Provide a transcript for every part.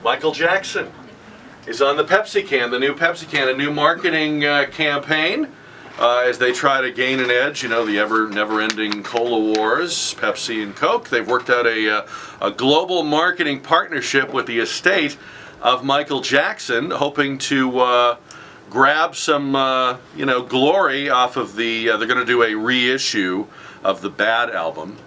Michael Jackson is on the Pepsi can, the new Pepsi can, a new marketing campaign as they try to gain an edge. You know, the never-ending cola wars, Pepsi and Coke. They've worked out a global marketing partnership with the estate of Michael Jackson, hoping to grab some, glory off of the. They're going to do a reissue of the Bad album.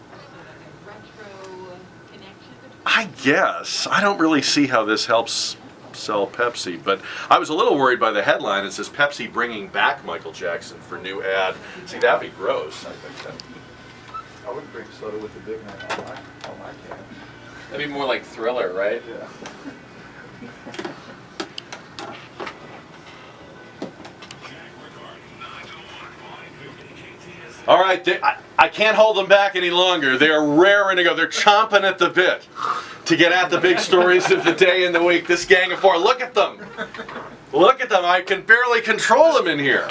I guess. I don't really see how this helps sell Pepsi, but I was a little worried by the headline. It says Pepsi bringing back Michael Jackson for new ad. See, that'd be gross. I think I wouldn't drink soda with the big man on my can. That'd be more like Thriller, right? Yeah. All right, I can't hold them back any longer. They are raring to go. They're chomping at the bit to get at the big stories of the day and the week. This gang of four, look at them. Look at them. I can barely control them in here.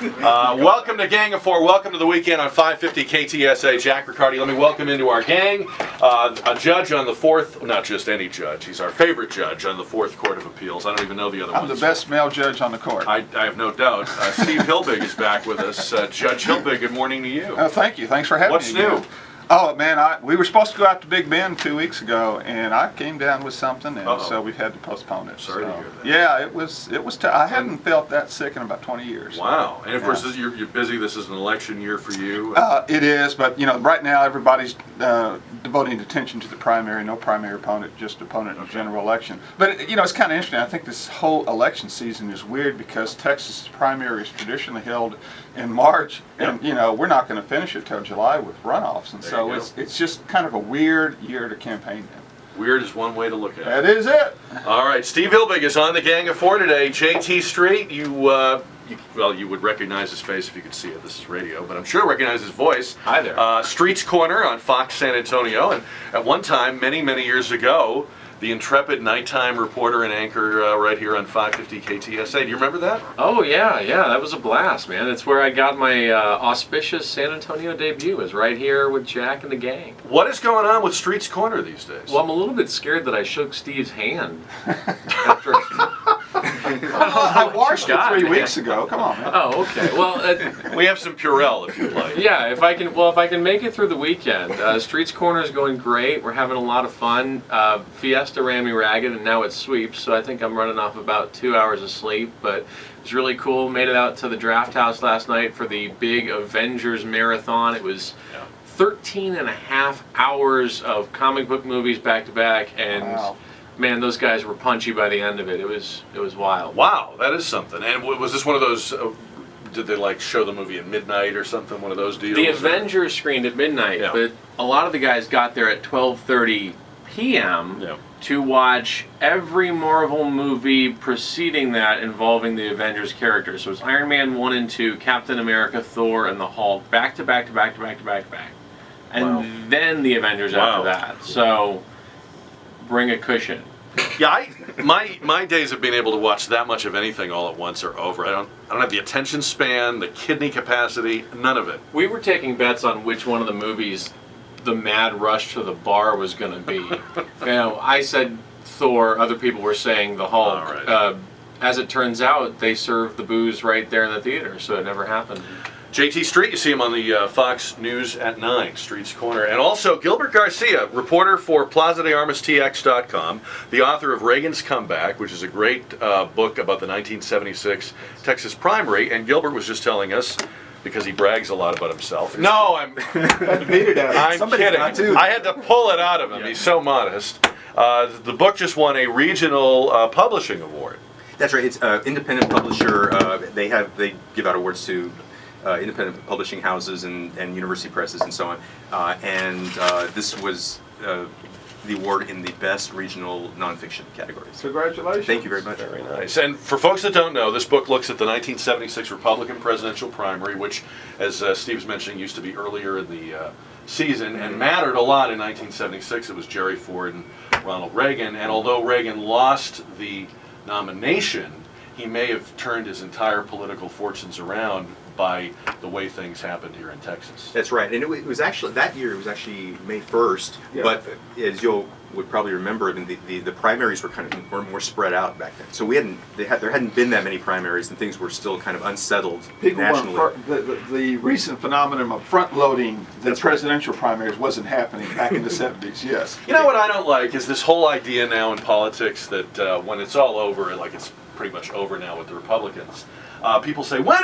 Welcome to Gang of Four. Welcome to the weekend on 550 KTSA. Jack Riccardi. Let me welcome into our gang a judge on the fourth, not just any judge. He's our favorite judge on the Fourth Court of Appeals. I don't even know the other ones. I'm the best male judge on the court. I have no doubt. Steve Hilbig is back with us. Judge Hilbig, good morning to you. Thank you. Thanks for having me. What's new? Oh man, we were supposed to go out to Big Bend 2 weeks ago, and I came down with something, and so we've had to postpone it. Sorry to hear that. Yeah, it was. I hadn't felt that sick in about 20 years. Wow! And of course, you're busy. This is an election year for you. It is, but right now everybody's devoting attention to the primary. No primary opponent, just opponent in the general election. But it's kind of interesting. I think this whole election season is weird because Texas' primary is traditionally held in March, and we're not going to finish it till July with runoffs, and so it's just kind of a weird year to campaign in. Weird is one way to look at it. That is it. All right, Steve Hilbig is on the Gang of Four today. JT Street, you would recognize his face if you could see it. This is radio, but I'm sure you recognize his voice. Hi there. Street's Corner on Fox San Antonio, and at one time, many, many years ago, the intrepid nighttime reporter and anchor right here on 550 KTSA. Do you remember that? Oh, yeah, that was a blast, man. It's where I got my auspicious San Antonio debut, is right here with Jack and the Gang. What is going on with Street's Corner these days? Well, I'm a little bit scared that I shook Steve's hand. After I washed it 3 weeks ago. Come on, man. Oh, okay. Well, we have some Purell if you'd like. Yeah, if I can make it through the weekend. Street's Corner is going great. We're having a lot of fun. Fiesta ran me ragged, and now it's sweeps, so I think I'm running off about 2 hours of sleep, but it's really cool. Made it out to the Draft House last night for the big Avengers marathon. It was 13 and a half hours of comic book movies back to back, and wow. Man, those guys were punchy by the end of it. It was wild. Wow, that is something. And was this one of those, did they show the movie at midnight or something, one of those deals? The Avengers screened at midnight, but a lot of the guys got there at 12:30 p.m. to watch every Marvel movie preceding that involving the Avengers characters. So it's Iron Man 1 and 2, Captain America, Thor, and the Hulk, back to back to back to back to back to back. And then the Avengers after that. So bring a cushion. Yeah, my days of being able to watch that much of anything all at once are over. I don't have the attention span, the kidney capacity, none of it. We were taking bets on which one of the movies the mad rush to the bar was going to be. I said Thor, other people were saying the Hulk. Right. As it turns out, they served the booze right there in the theater, so it never happened. JT Street, you see him on the Fox News at 9, Street's Corner. And also Gilbert Garcia, reporter for PlazaDeArmasTX.com, the author of Reagan's Comeback, which is a great book about the 1976 Texas primary. And Gilbert was just telling us, because he brags a lot about himself. No, I'm kidding. I had to pull it out of him. He's so modest. The book just won a regional publishing award. That's right. It's independent publisher. They give out awards to independent publishing houses and university presses and so on. And this was the award in the best regional nonfiction category. Congratulations. Thank you very much. Very nice. And for folks that don't know, this book looks at the 1976 Republican presidential primary, which, as Steve was mentioning, used to be earlier in the season and mattered a lot in 1976. It was Jerry Ford and Ronald Reagan. And although Reagan lost the nomination, he may have turned his entire political fortunes around by the way things happened here in Texas. That's right, and it was actually that year. It was actually May 1st. Yeah. But as you would probably remember, I mean, the primaries were were more spread out back then. So there hadn't been that many primaries, and things were still kind of unsettled People nationally. the recent phenomenon of front-loading the presidential primaries wasn't happening back in the 70s, yes. You know what I don't like is this whole idea now in politics that when it's all over, like it's pretty much over now with the Republicans. People say, when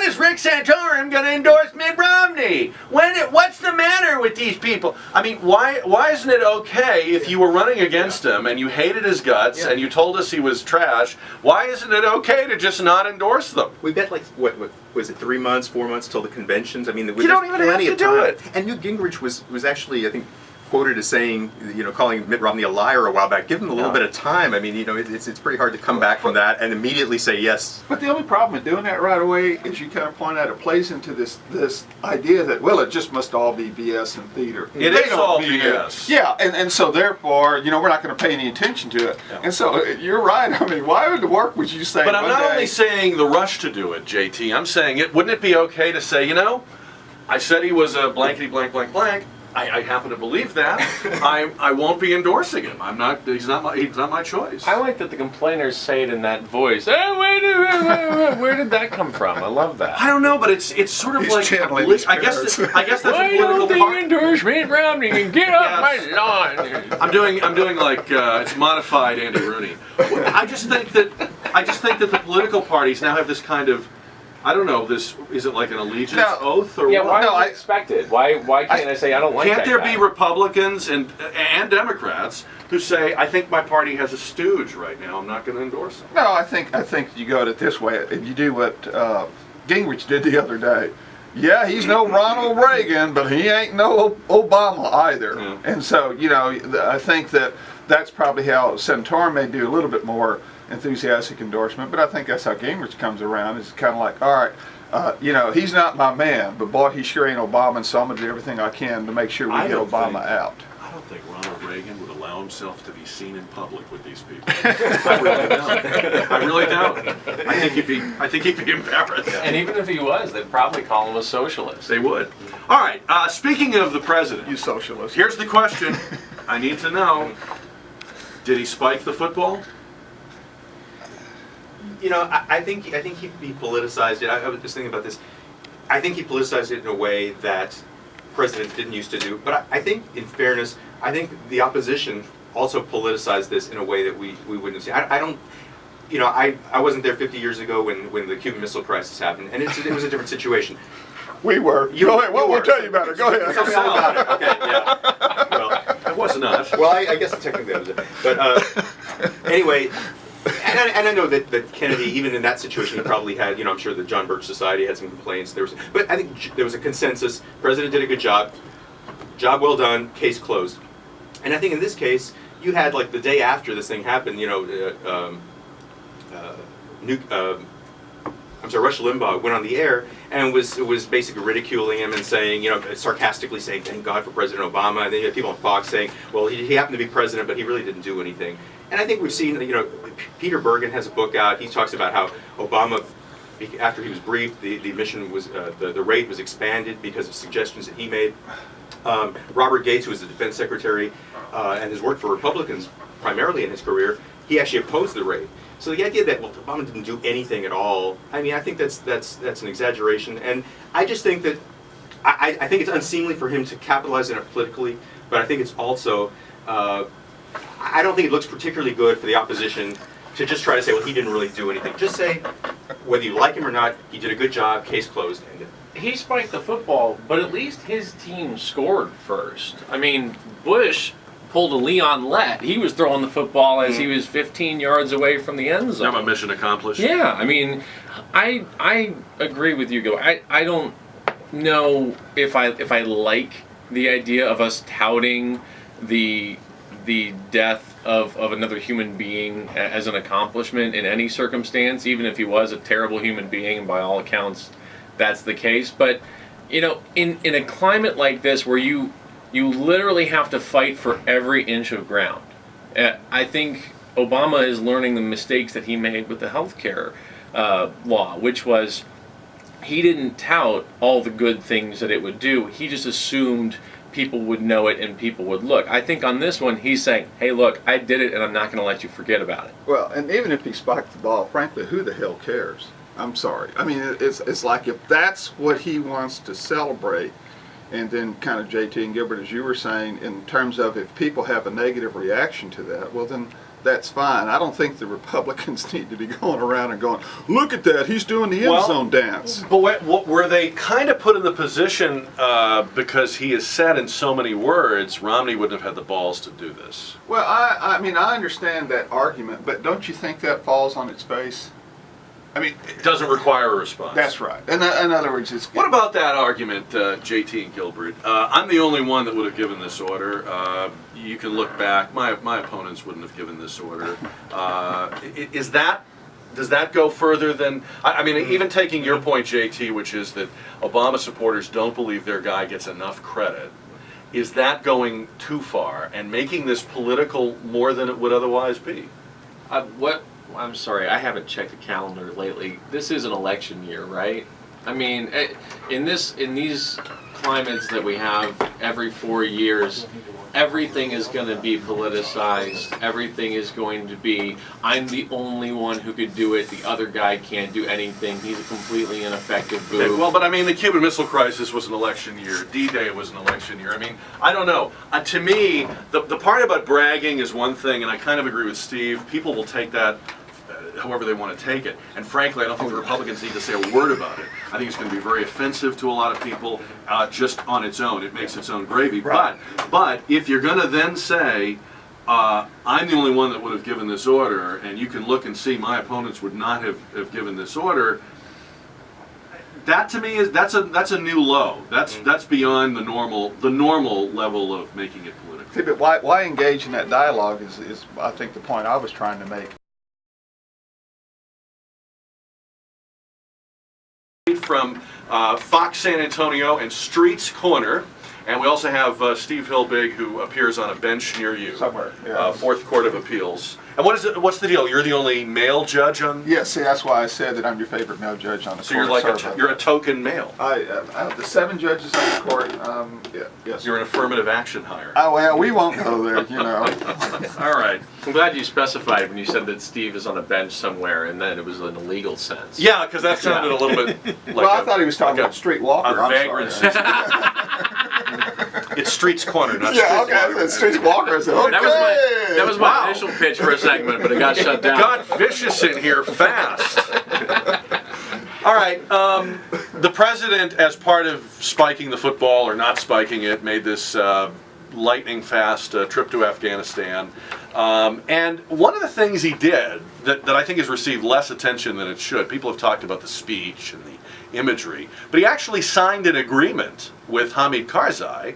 is Rick Santorum going to endorse Mitt Romney? What's the matter with these people? I mean, why isn't it okay if you were running against him and you hated his guts and you told us he was trash? Why isn't it okay to just not endorse them? We've got like what was it, 3 months, 4 months till the conventions? I mean, You don't even have to do it. And Newt Gingrich was actually, I think, quoted as saying, calling Mitt Romney a liar a while back. Give him a little bit of time. I mean, it's pretty hard to come back from that and immediately say yes. But the only problem with doing that right away is you kind of point out it plays into this idea that, well, it just must all be BS and theater. It is all BS. Yeah, and so therefore, we're not going to pay any attention to it. Yeah. And so you're right. I mean, why would the work would you say? But I'm one not day, only saying the rush to do it, JT. I'm saying wouldn't it be okay to say, I said he was a blankety blank blank blank. I happen to believe that. I won't be endorsing him. I'm not. He's not my choice. I like that the complainers say it in that voice. Hey, wait, where did that come from? I love that. I don't know, but it's sort of He's like channeling his I guess parents. that's Why a don't political they part. endorse Mitt Romney and get off my lawn? I'm doing like it's modified Andy Rooney. I just think that the political parties now have this kind of, I don't know, is it like an allegiance oath or Yeah, what? why No, is I- it expected? Why can't I say I don't like Can't that there guy? be Republicans and Democrats who say, I think my party has a stooge right now, I'm not going to endorse him? No, I think you go at it this way. If you do what Gingrich did the other day. Yeah, he's no Ronald Reagan, but he ain't no Obama either. Yeah. And so, I think that's probably how Santorum may do a little bit more enthusiastic endorsement, but I think that's how Gingrich comes around. It's kind of like, all right, he's not my man, but boy, he sure ain't Obama, and so I'm going to do everything I can to make sure we I get don't Obama think- out. I don't think Ronald Reagan would allow himself to be seen in public with these people. I really don't. I really don't. I think he'd be embarrassed. And even if he was, they'd probably call him a socialist. They would. All right. Speaking of the president, You socialist. here's the question. I need to know: did he spike the football? I think he politicized it. I was just thinking about this. I think he politicized it in a way that presidents didn't used to do. But I think, in fairness, I think the opposition also politicized this in a way that we wouldn't have seen. I don't. I wasn't there 50 years ago when the Cuban Missile Crisis happened, and it was a different situation. We were. Go ahead. We'll tell you about it. Go ahead. Tell me all about it. Okay, yeah. Well, I was not. well, I guess technically I was there. But anyway, and I know that Kennedy, even in that situation, he probably had, I'm sure the John Birch Society had some complaints. But I think there was a consensus. President did a good job. Job well done. Case closed. And I think in this case, you had like the day after this thing happened, Rush Limbaugh went on the air and was basically ridiculing him and saying, sarcastically saying, thank God for President Obama. And then you had people on Fox saying, well, he happened to be president, but he really didn't do anything. And I think we've seen, Peter Bergen has a book out. He talks about how Obama, after he was briefed, the mission was, the raid was expanded because of suggestions that he made. Robert Gates, who was the defense secretary and has worked for Republicans primarily in his career, he actually opposed the raid. So the idea that Obama didn't do anything at all, I mean, I think that's an exaggeration, and I just think that I think it's unseemly for him to capitalize on it politically, but I think it's also I don't think it looks particularly good for the opposition to just try to say, well, he didn't really do anything. Just say, whether you like him or not, he did a good job. Case closed. Ended. He spiked the football, but at least his team scored first. I mean, Bush pulled a Leon Lett. He was throwing the football as he was 15 yards away from the end zone. Now my mission accomplished. Yeah, I mean, I agree with you, Gil. I don't know if I like the idea of us touting the death of another human being as an accomplishment in any circumstance, even if he was a terrible human being, and by all accounts that's the case. But in a climate like this where you literally have to fight for every inch of ground, I think Obama is learning the mistakes that he made with the healthcare law, which was he didn't tout all the good things that it would do. He just assumed people would know it and people would look. I think on this one, he's saying, hey, look, I did it and I'm not going to let you forget about it. Well, and even if he spiked the ball, frankly, who the hell cares? I'm sorry. I mean, it's like if that's what he wants to celebrate, and then kind of JT and Gilbert, as you were saying, in terms of if people have a negative reaction to that, well then that's fine. I don't think the Republicans need to be going around and going, look at that, he's doing the end zone dance. But were they kind of put in the position because he has said in so many words, Romney wouldn't have had the balls to do this? Well, I mean, I understand that argument, but don't you think that falls on its face? I mean, It doesn't require a response. that's right. In other words, it's... What about that argument, JT and Gilbert? I'm the only one that would have given this order. You can look back. My opponents wouldn't have given this order. Does that go further than... I mean, even taking your point, JT, which is that Obama supporters don't believe their guy gets enough credit, is that going too far and making this political more than it would otherwise be? I'm sorry, I haven't checked the calendar lately. This is an election year, right? I mean, in these climates that we have every 4 years, everything is going to be politicized. Everything is going to be, I'm the only one who could do it. The other guy can't do anything. He's a completely ineffective boob. Well, but I mean, the Cuban Missile Crisis was an election year. D-Day was an election year. I mean, I don't know. To me, the part about bragging is one thing, and I kind of agree with Steve. People will take that however they want to take it. And frankly, I don't think the Republicans need to say a word about it. I think it's going to be very offensive to a lot of people just on its own. It makes its own gravy. Right. But if you're going to then say, I'm the only one that would have given this order, and you can look and see my opponents would not have given this order, that to me is that's a new low. That's beyond the normal level of making it political. See, but why engage in that dialogue is I think the point I was trying to make. From Fox San Antonio and Streets Corner, and we also have Steve Hilbig, who appears on a bench near you. Somewhere, yeah. Fourth Court of Appeals. And what's the deal? You're the only male judge on? Yeah, see, that's why I said that I'm your favorite male judge on the So court. you're like you're a token male. The 7 judges on the court. Yeah, yes. You're an affirmative action hire. Oh well, we won't go there, you know. All right. I'm glad you specified when you said that Steve is on a bench somewhere, and then it was in a legal sense. Yeah, because that sounded a little bit like Well, I thought he was talking about street walker. a I'm vagrant. sorry. It's Streets Corner, not Yeah, Streets okay. Corner. Street walker. I said, okay. That was my Wow. initial pitch for a segment, but it got shut down. Got vicious in here fast. All right. The president, as part of spiking the football or not spiking it, made this lightning fast trip to Afghanistan. And one of the things he did that I think has received less attention than it should, people have talked about the speech and the imagery, but he actually signed an agreement with Hamid Karzai,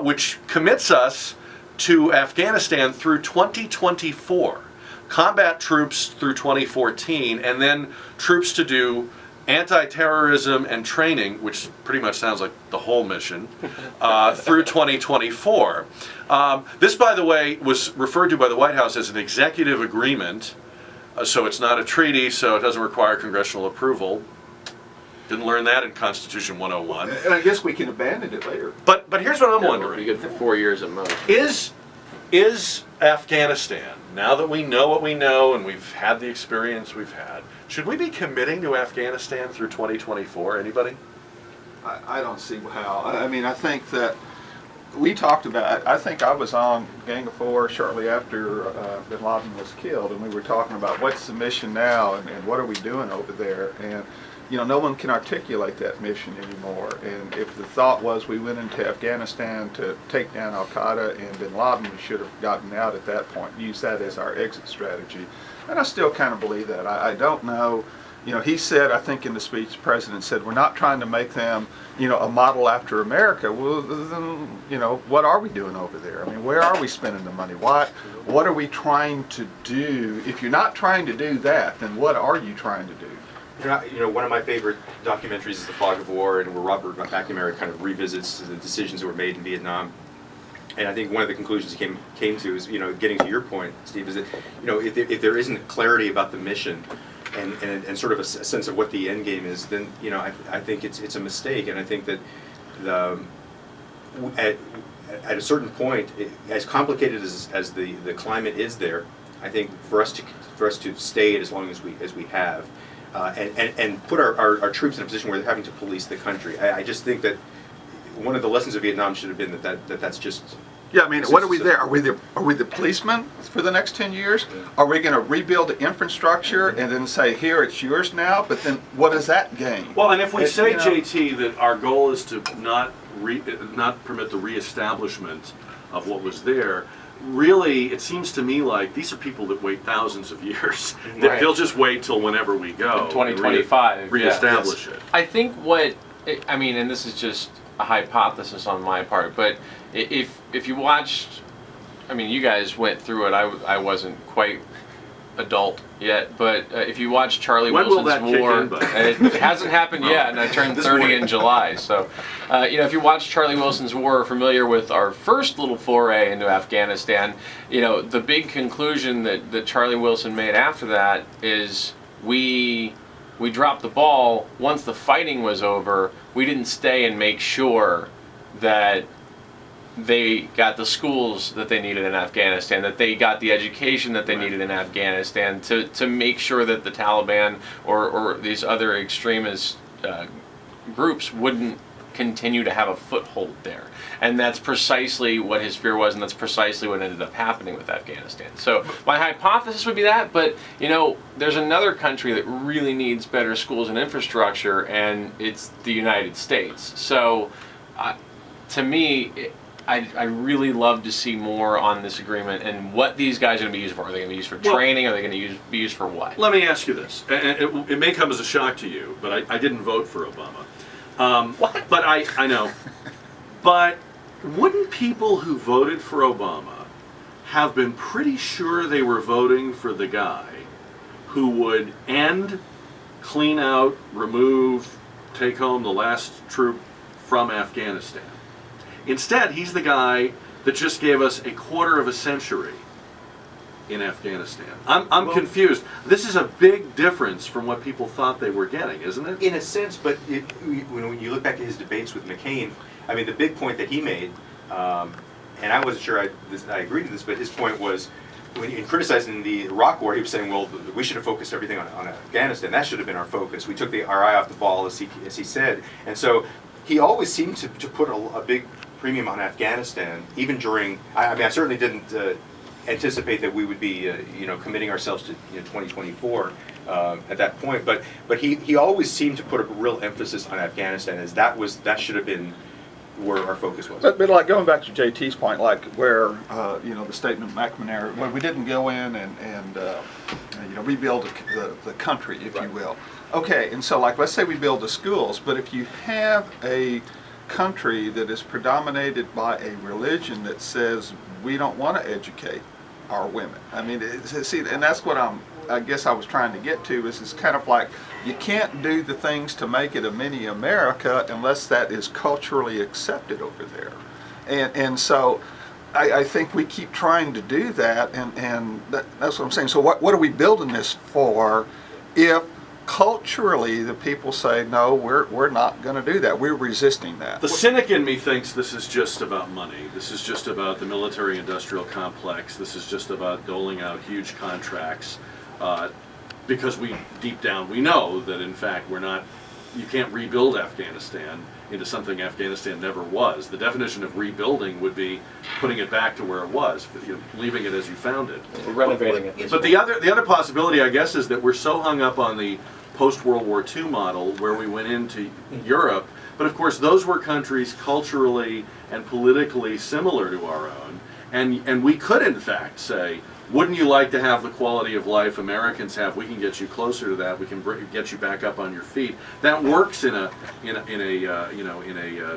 which commits us to Afghanistan through 2024. Combat troops through 2014, and then troops to do anti-terrorism and training, which pretty much sounds like the whole mission, through 2024. This, by the way, was referred to by the White House as an executive agreement, so it's not a treaty, so it doesn't require congressional approval. Didn't learn that in Constitution 101. And I guess we can abandon it later. But here's what I'm It'll wondering. be good for 4 years at most. Is Afghanistan, now that we know what we know and we've had the experience we've had, should we be committing to Afghanistan through 2024? Anybody? I don't see how. I mean, I think that we talked about, I think I was on Gang of Four shortly after bin Laden was killed, and we were talking about what's the mission now and what are we doing over there. And you know, no one can articulate that mission anymore. And if the thought was we went into Afghanistan to take down Al-Qaeda and bin Laden, we should have gotten out at that point, used that as our exit strategy. And I still kind of believe that. I don't know. You know, he said, I think in the speech, the president said, we're not trying to make them, you know, a model after America. Well, then, you know, what are we doing over there? I mean, where are we spending the money? What are we trying to do? If you're not trying to do that, then what are you trying to do? You know, one of my favorite documentaries is The Fog of War, and where Robert McNamara kind of revisits the decisions that were made in Vietnam. And I think one of the conclusions he came to is, you know, getting to your point, Steve, is that, you know, if there isn't clarity about the mission, and sort of a sense of what the end game is, then I think it's a mistake, and I think that at a certain point, as complicated as the climate is there, I think for us to stay it as long as we have, and put our troops in a position where they're having to police the country. I just think that one of the lessons of Vietnam should have been that's just. Yeah, I mean, what are we there? Are we the policemen for the next 10 years? Are we going to rebuild the infrastructure and then say, here, it's yours now? But then what does that gain? Well, and if we say, JT, that our goal is to not permit the reestablishment of what was there, really, it seems to me like these are people that wait thousands of years. Right. They'll just wait till whenever we go. 2025. Reestablish it. I think and this is just a hypothesis on my part, but if you watched, you guys went through it. I wasn't quite adult yet, but if you watch Charlie Wilson's War, it hasn't happened yet, and I turned 30 in July. So, if you watch Charlie Wilson's War, are familiar with our first little foray into Afghanistan, the big conclusion that Charlie Wilson made after that is we dropped the ball. Once the fighting was over, we didn't stay and make sure that they got the schools that they needed in Afghanistan, that they got the education that they needed in Afghanistan, to make sure that the Taliban or these other extremist groups wouldn't continue to have a foothold there. And that's precisely what his fear was, and that's precisely what ended up happening with Afghanistan. So my hypothesis would be that, but there's another country that really needs better schools and infrastructure, and it's the United States. So to me, I really love to see more on this agreement and what these guys are going to be used for. Are they going to be used for training? Are they going to be used for what? Let me ask you this, and it may come as a shock to you, but I didn't vote for Obama. What? But I know. But wouldn't people who voted for Obama have been pretty sure they were voting for the guy who would end, clean out, remove, take home the last troop from Afghanistan? Instead, he's the guy that just gave us a quarter of a century in Afghanistan. I'm confused. This is a big difference from what people thought they were getting, isn't it? In a sense, but when you look back at his debates with McCain, the big point that he made, and I wasn't sure I agreed to this, but his point was, in criticizing the Iraq War, he was saying, well, we should have focused everything on Afghanistan. That should have been our focus. We took our eye off the ball, as he said. And so he always seemed to put a big premium on Afghanistan, even during, I certainly didn't anticipate that we would be, committing ourselves to 2024 at that point. But he always seemed to put a real emphasis on Afghanistan, as that should have been where our focus was. But like going back to JT's point, like where the statement McNamara, where we didn't go in and rebuild the country, if you will. Okay, and so like let's say we build the schools, but if you have a country that is predominated by a religion that says we don't want to educate our women. See, and that's what I guess I was trying to get to, is it's kind of like you can't do the things to make it a mini America unless that is culturally accepted over there. And so I think we keep trying to do that, and that's what I'm saying. So what are we building this for if culturally the people say, no, we're not going to do that. We're resisting that. The cynic in me thinks this is just about money. This is just about the military-industrial complex. This is just about doling out huge contracts. Because deep down we know that in fact you can't rebuild Afghanistan into something Afghanistan never was. The definition of rebuilding would be putting it back to where it was, leaving it as you found it. Renovating it. But the other possibility, I guess, is that we're so hung up on the post-World War II model where we went into Europe, but of course those were countries culturally and politically similar to our own, and we could in fact say, wouldn't you like to have the quality of life Americans have? We can get you closer to that. We can get you back up on your feet. That works in a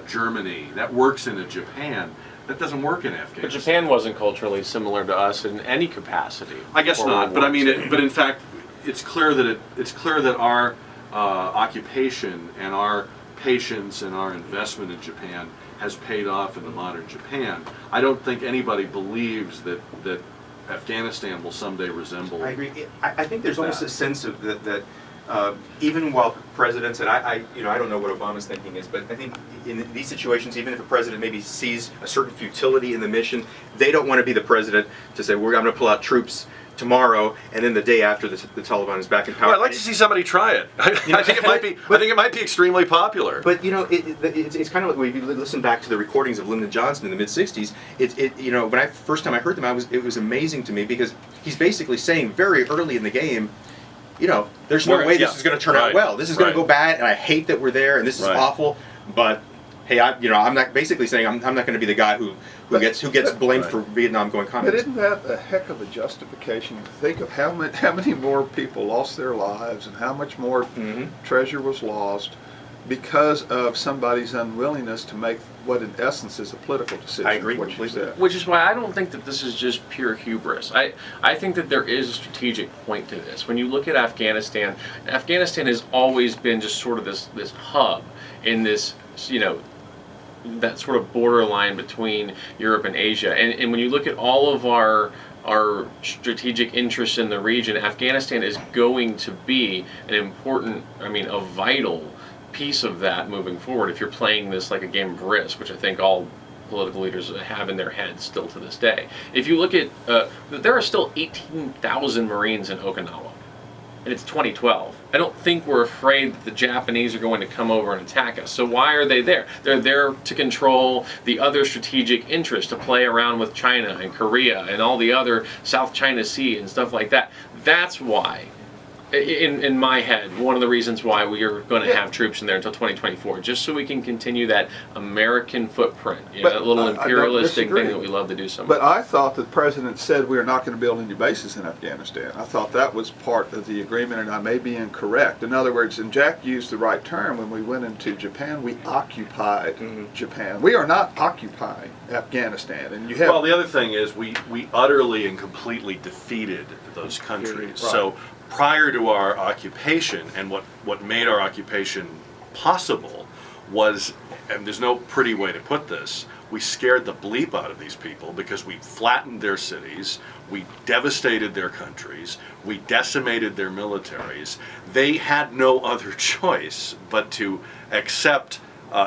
Germany. That works in a Japan. That doesn't work in Afghanistan. But Japan wasn't culturally similar to us in any capacity. I guess not. But but in fact, it's clear that our occupation and our patience and our investment in Japan has paid off in the modern Japan. I don't think anybody believes that Afghanistan will someday resemble. I agree. I think there's almost a sense of that even while presidents, and I don't know what Obama's thinking is, but I think in these situations, even if a president maybe sees a certain futility in the mission, they don't want to be the president to say, I'm going to pull out troops tomorrow, and then the day after the Taliban is back in power. Well, I'd like to see somebody try it. I think it might be. I think it might be extremely popular. But it's kind of like when you listen back to the recordings of Lyndon Johnson in the mid '60s. When first time I heard them, it was amazing to me because he's basically saying very early in the game, there's no way this is going to turn out well. This is going to go bad, and I hate that we're there, and this is awful. But hey, I'm not basically saying I'm not going to be the guy who gets blamed for Vietnam going communist. But isn't that a heck of a justification to think of how many more people lost their lives and how much more treasure was lost because of somebody's unwillingness to make what in essence is a political decision? I agree what you said. Which is why I don't think that this is just pure hubris. I think that there is a strategic point to this. When you look at Afghanistan, Afghanistan has always been just sort of this hub in this, that sort of borderline between Europe and Asia. And when you look at all of our strategic interests in the region, Afghanistan is going to be an important, a vital piece of that moving forward if you're playing this like a game of risk, which I think all political leaders have in their heads still to this day. If you look at, there are still 18,000 Marines in Okinawa, and it's 2012. I don't think we're afraid that the Japanese are going to come over and attack us. So why are they there? They're there to control the other strategic interests, to play around with China and Korea and all the other South China Sea and stuff like that. That's why, in my head, one of the reasons why we are going to have troops in there until 2024, just so we can continue that American footprint, that little imperialistic thing that we love to do so much. But I thought the president said we are not going to build any bases in Afghanistan. I thought that was part of the agreement, and I may be incorrect. In other words, and Jack used the right term, when we went into Japan, we occupied Japan. We are not occupying Afghanistan. And you have Well, the other thing is we utterly and completely defeated those countries. Right. So prior to our occupation, and what made our occupation possible was, and there's no pretty way to put this, we scared the bleep out of these people because we flattened their cities, we devastated their countries, we decimated their militaries. They had no other choice but to accept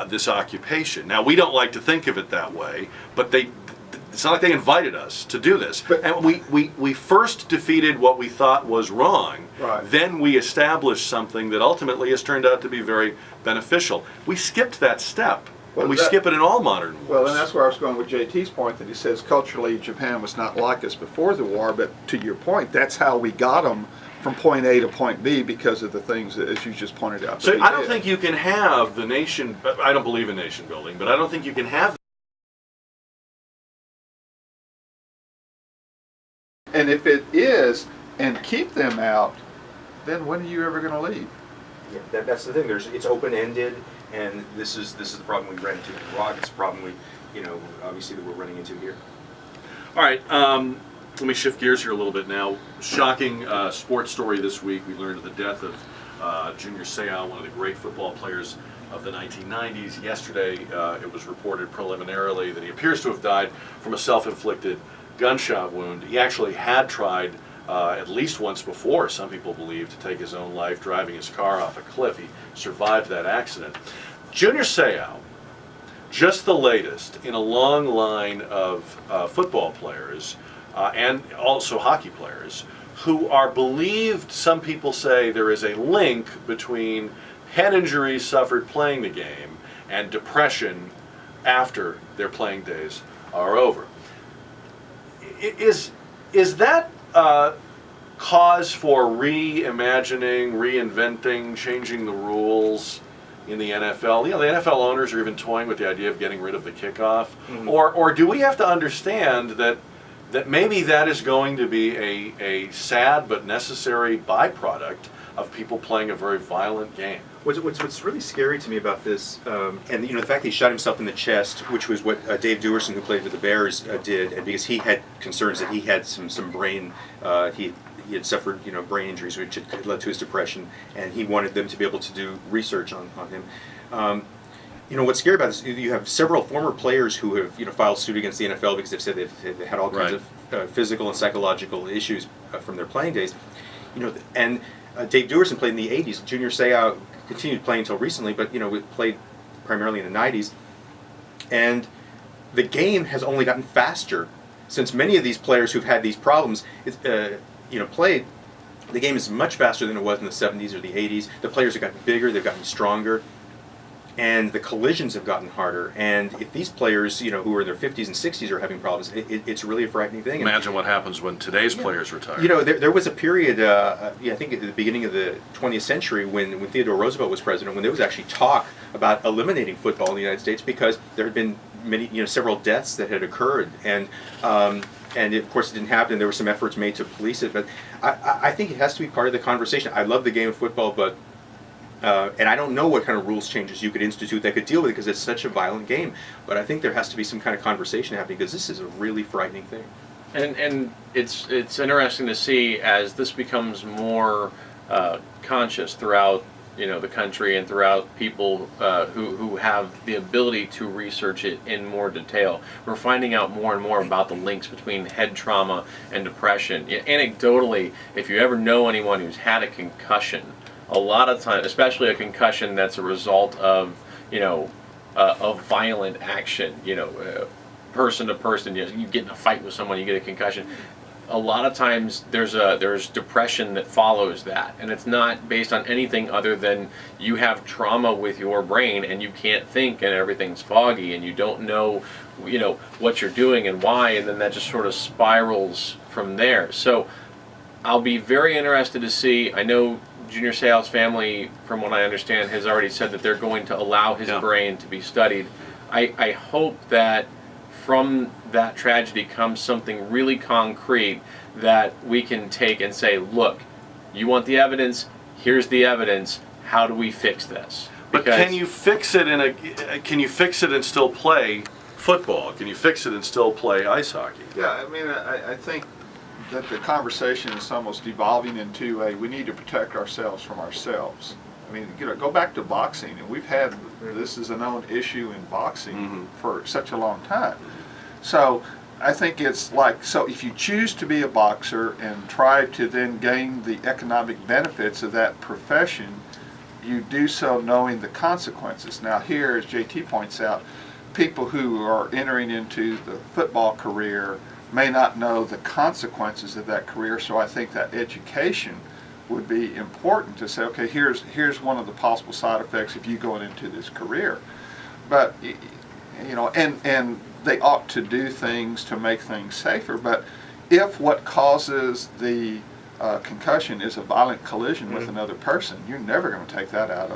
this occupation. Now, we don't like to think of it that way, but it's not like they invited us to do this. And we first defeated what we thought was wrong. Right. Then we established something that ultimately has turned out to be very beneficial. We skipped that step. And we skip it in all modern wars. Well, and that's where I was going with JT's point, that he says culturally Japan was not like us before the war, but to your point, that's how we got them from point A to point B because of the things that, as you just pointed out. So I don't think you can have the nation, I don't believe in nation building, but I don't think you can have. And if it is, and keep them out, then when are you ever going to leave? Yeah, that's the thing. It's open-ended, and this is the problem we ran into in Iraq. It's a problem obviously that we're running into here. All right, let me shift gears here a little bit now. Shocking sports story this week. We learned of the death of Junior Seau, one of the great football players of the 1990s. Yesterday, it was reported preliminarily that he appears to have died from a self-inflicted gunshot wound. He actually had tried at least once before, some people believe, to take his own life driving his car off a cliff. He survived that accident. Junior Seau, just the latest in a long line of football players and also hockey players who are believed, some people say there is a link between head injuries suffered playing the game and depression after their playing days are over. Is that cause for reimagining, reinventing, changing the rules in the NFL? The NFL owners are even toying with the idea of getting rid of the kickoff. Or do we have to understand that maybe that is going to be a sad but necessary byproduct of people playing a very violent game? What's really scary to me about this, and the fact that he shot himself in the chest, which was what Dave Duerson, who played for the Bears, did, and because he had concerns that he had some brain, he had suffered brain injuries, which had led to his depression, and he wanted them to be able to do research on him. what's scary about this, you have several former players who have, filed suit against the NFL because they've said they've had all kinds of physical and psychological issues from their playing days. And Dave Duerson played in the 80s. Junior Seau continued playing until recently, but, we played primarily in the 90s. And the game has only gotten faster since many of these players who've had these problems, played. The game is much faster than it was in the 70s or the 80s. The players have gotten bigger, they've gotten stronger, and the collisions have gotten harder. And if these players, who are in their 50s and 60s are having problems, it's really a frightening thing. Imagine what happens when today's players retire. There was a period, I think at the beginning of the 20th century when Theodore Roosevelt was president, when there was actually talk about eliminating football in the United States because there had been several deaths that had occurred. And of course it didn't happen. There were some efforts made to police it, but I think it has to be part of the conversation. I love the game of football, but and I don't know what kind of rules changes you could institute that could deal with it because it's such a violent game. But I think there has to be some kind of conversation happening because this is a really frightening thing. And it's interesting to see as this becomes more conscious throughout the country and throughout people who have the ability to research it in more detail. We're finding out more and more about the links between head trauma and depression. Anecdotally, if you ever know anyone who's had a concussion, a lot of times, especially a concussion that's a result of a violent action, person to person, you get in a fight with someone, you get a concussion. A lot of times there's depression that follows that, and it's not based on anything other than you have trauma with your brain and you can't think and everything's foggy and you don't know what you're doing and why, and then that just sort of spirals from there. So I'll be very interested to see. I know Junior Seau's family, from what I understand, has already said that they're going to allow his brain to be studied. I hope that from that tragedy comes something really concrete that we can take and say, look, you want the evidence, here's the evidence, how do we fix this? But can you fix it and still play football? Can you fix it and still play ice hockey? Yeah, I mean, I think that the conversation is almost devolving into we need to protect ourselves from ourselves. I mean, go back to boxing, and we've had this is a known issue in boxing for such a long time. So I think it's so if you choose to be a boxer and try to then gain the economic benefits of that profession, you do so knowing the consequences. Now here, as JT points out, people who are entering into the football career may not know the consequences of that career, so I think that education would be important to say, okay, here's one of the possible side effects if you go into this career. But and they ought to do things to make things safer. But if what causes the concussion is a violent collision with another person, you're never going to take that out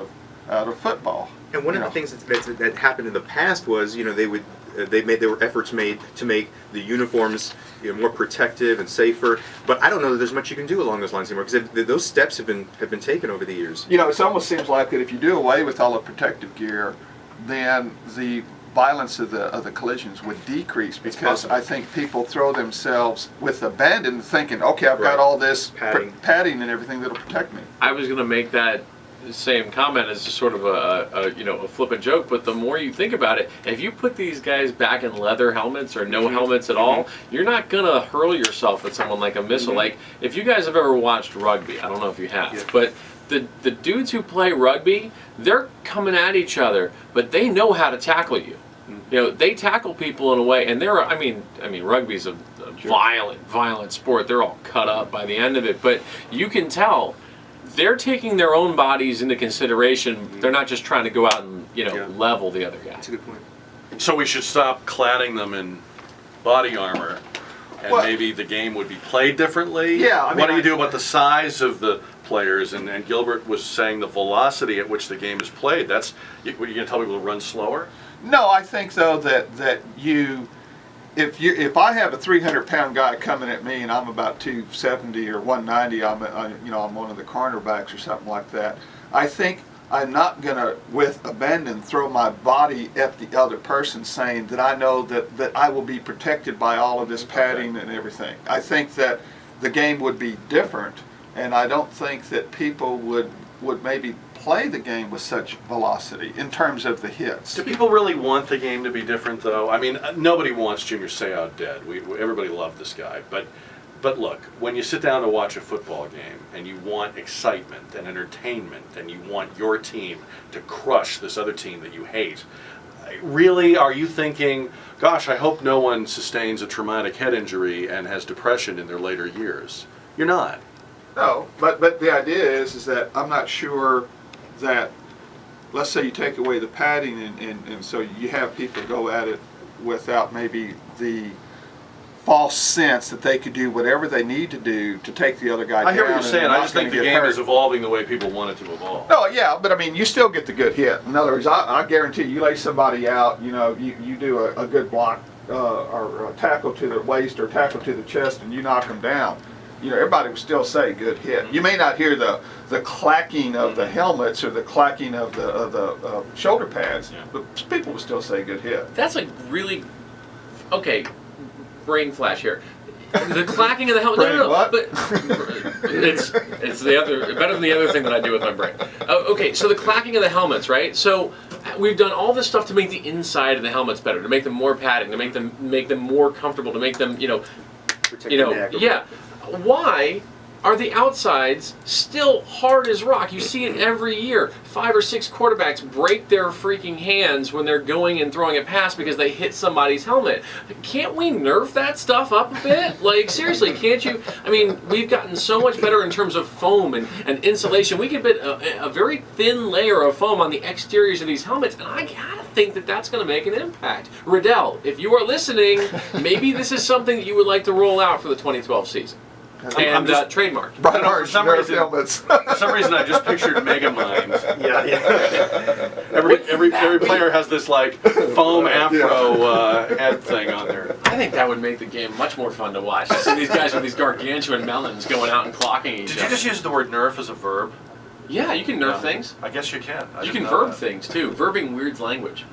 of football. And one of the things that happened in the past was, there were efforts made to make the uniforms more protective and safer. But I don't know that there's much you can do along those lines anymore because those steps have been taken over the years. It almost seems like that if you do away with all the protective gear, then the violence of the collisions would decrease because I think people throw themselves with abandon thinking, okay, I've got all this padding and everything that'll protect me. I was going to make that same comment as just sort of a flippant joke, but the more you think about it, if you put these guys back in leather helmets or no helmets at all, you're not gonna hurl yourself at someone like a missile. Like if you guys have ever watched rugby, I don't know if you have, but the dudes who play rugby, they're coming at each other, but they know how to tackle you. They tackle people in a way, and I mean, rugby's a violent sport. They're all cut up by the end of it, but you can tell they're taking their own bodies into consideration. They're not just trying to go out and level the other guy. That's a good point. So we should stop cladding them in body armor, and maybe the game would be played differently. Yeah. I mean, what do you do about the size of the players? And Gilbert was saying the velocity at which the game is played. What are you going to tell people to run slower? No, I think though that if I have a 300-pound guy coming at me and I'm about 270 or 190, I'm one of the cornerbacks or something like that. I think I'm not gonna, with abandon, throw my body at the other person, saying that I know that I will be protected by all of this padding and everything. I think that the game would be different, and I don't think that people would maybe play the game with such velocity in terms of the hits. Do people really want the game to be different, though? I mean, nobody wants Junior Seau dead. Everybody loved this guy, but look, when you sit down to watch a football game and you want excitement and entertainment and you want your team to crush this other team that you hate, really, are you thinking, gosh, I hope no one sustains a traumatic head injury and has depression in their later years? You're not. No, but the idea is that I'm not sure that, let's say you take away the padding and so you have people go at it without maybe the false sense that they could do whatever they need to do to take the other guy down. I hear what you're saying. and I not just think the gonna get game hurt. is evolving the way people want it to evolve. No, yeah, but I mean, you still get the good hit. In other words, I guarantee you lay somebody out, you do a good block or a tackle to the waist or tackle to the chest and you knock them down. Everybody would still say good hit. You may not hear the clacking of the helmets or the clacking of the shoulder pads, but people would still say good hit. That's like really, okay, brain flash here. The clacking of the helmet. Brain No, what? but it's the other better than the other thing that I do with my brain. Okay, so the clacking of the helmets, right? So we've done all this stuff to make the inside of the helmets better, to make them more padding, to make them more comfortable, to make them, Protect the neck. yeah. Why are the outsides still hard as rock? You see it every year. 5 or 6 quarterbacks break their freaking hands when they're going and throwing a pass because they hit somebody's helmet. Can't we nerf that stuff up a bit? Like, seriously, can't you? I mean, we've gotten so much better in terms of foam and insulation. We could put a very thin layer of foam on the exteriors of these helmets, and I gotta think that that's going to make an impact. Riddell, if you are listening, maybe this is something that you would like to roll out for the 2012 season. I'm just trademark. Brian For Hart's some nerf reason- helmets. For some reason, I just pictured Megamind. Yeah. Every player has this like foam afro head thing on there. I think that would make the game much more fun to watch. To see these guys with these gargantuan melons going out and clocking each Did other. you just use the word nerf as a verb? Yeah, you can nerf things. I guess you can. I You didn't can know verb that. things too. Verbing weirds language.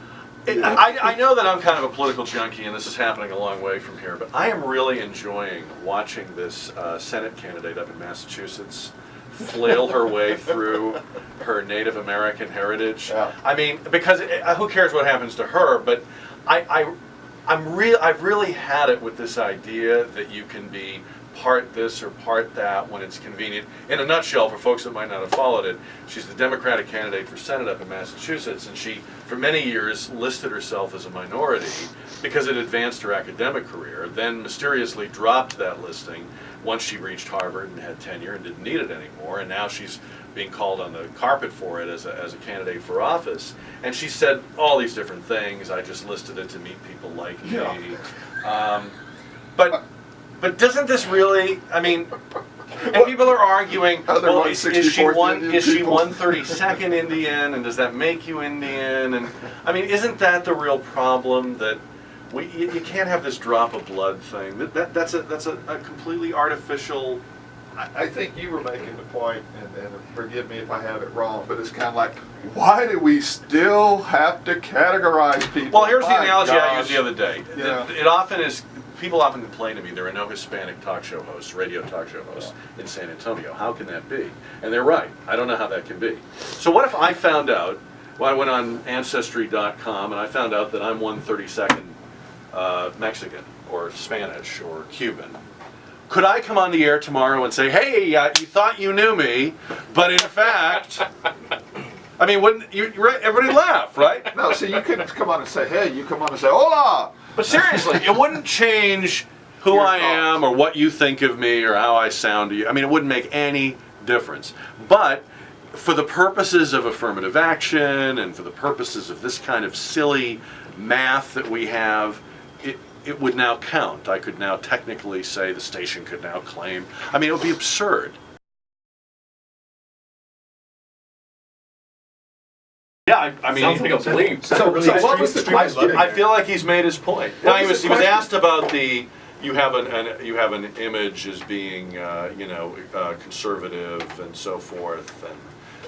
I know that I'm kind of a political junkie, and this is happening a long way from here, but I am really enjoying watching this Senate candidate up in Massachusetts flail her way through her Native American heritage. Yeah. I mean, because who cares what happens to her? But I've really had it with this idea that you can be part this or part that when it's convenient. In a nutshell, for folks that might not have followed it, she's the Democratic candidate for Senate up in Massachusetts, and she, for many years, listed herself as a minority because it advanced her academic career, then mysteriously dropped that listing once she reached Harvard and had tenure and didn't need it anymore, and now she's being called on the carpet for it as a candidate for office. And she said all these different things. I just listed it to meet people like me. But doesn't this really, I mean, and people are arguing, Other well, is she 164th Indian people. 132nd Indian, and does that make you Indian? And I mean, isn't that the real problem, that you can't have this drop of blood thing? That's a completely artificial. I think you were making the point, and forgive me if I have it wrong, but it's kind of like, why do we still have to categorize people? Well, here's the My analogy I gosh. used the other day. Yeah. It often is. People often complain to me there are no Hispanic talk show hosts, radio talk show hosts in San Antonio. How can that be? And they're right. I don't know how that can be. So what if I found out, well, I went on Ancestry.com and I found out that I'm 132nd Mexican or Spanish or Cuban. Could I come on the air tomorrow and say, hey, you thought you knew me, but in fact, I mean, wouldn't you? Everybody laugh, right? No, so you couldn't come on and say, hey, you come on and say, hola! But seriously, it wouldn't change who Your I am or what you think of me or how I sound to you. I mean, it wouldn't make any difference. But for the purposes of affirmative action and for the purposes of this kind of silly math that we have, it would now count. I could now technically say the station could now claim. I mean, it would be absurd. Yeah, I mean, Sounds like a bleep. So what was the question? I feel like he's made his point. What Now, he was was the asked about you have an image as being conservative and so forth,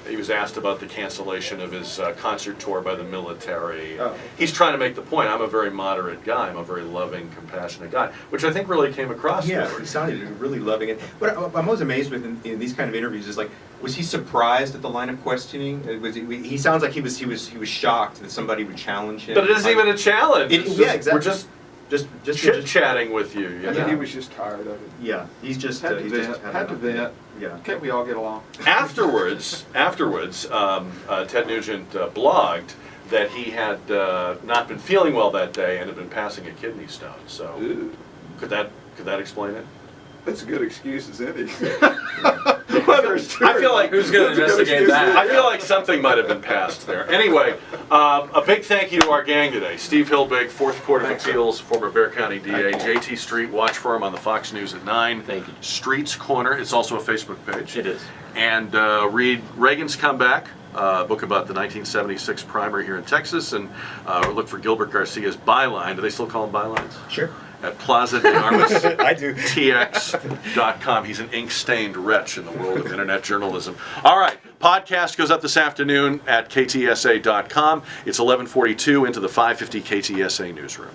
he was asked about the cancellation of his concert tour by the military. Oh. He's trying to make the point, I'm a very moderate guy, I'm a very loving, compassionate guy, which I think really came across. Yeah, there. he sounded really loving it. What I'm always amazed with in these kind of interviews is like, was he surprised at the line of questioning? He sounds like he was shocked that somebody would challenge him. But it isn't even a challenge. It- It's yeah, just- exactly. We're just chit-chatting with you. I think know? he was just tired of it. Yeah, he's just Had to he's vent. just Had to vent. Yeah. Can't we all get along? Afterwards, Ted Nugent blogged that he had not been feeling well that day and had been passing a kidney stone. So Ooh, could that explain it? that's a good excuse, isn't it? Whether it's true I feel like Who's going to investigate that? I feel like something might have been passed there. Anyway, a big thank you to our gang today. Steve Hilbig, Fourth Court of Appeals, former Bexar County DA. JT Street, watch for him on the Fox News at 9. Thank you. Streets Corner, it's also a Facebook page. It is. And read Reagan's Comeback, a book about the 1976 primary here in Texas. And look for Gilbert Garcia's Byline. Do they still call them bylines? Sure. At Plaza de Armas. I do. TX.com. He's an ink-stained wretch in the world of internet journalism. All right, podcast goes up this afternoon at KTSA.com. It's 11:42 into the 550 KTSA newsroom.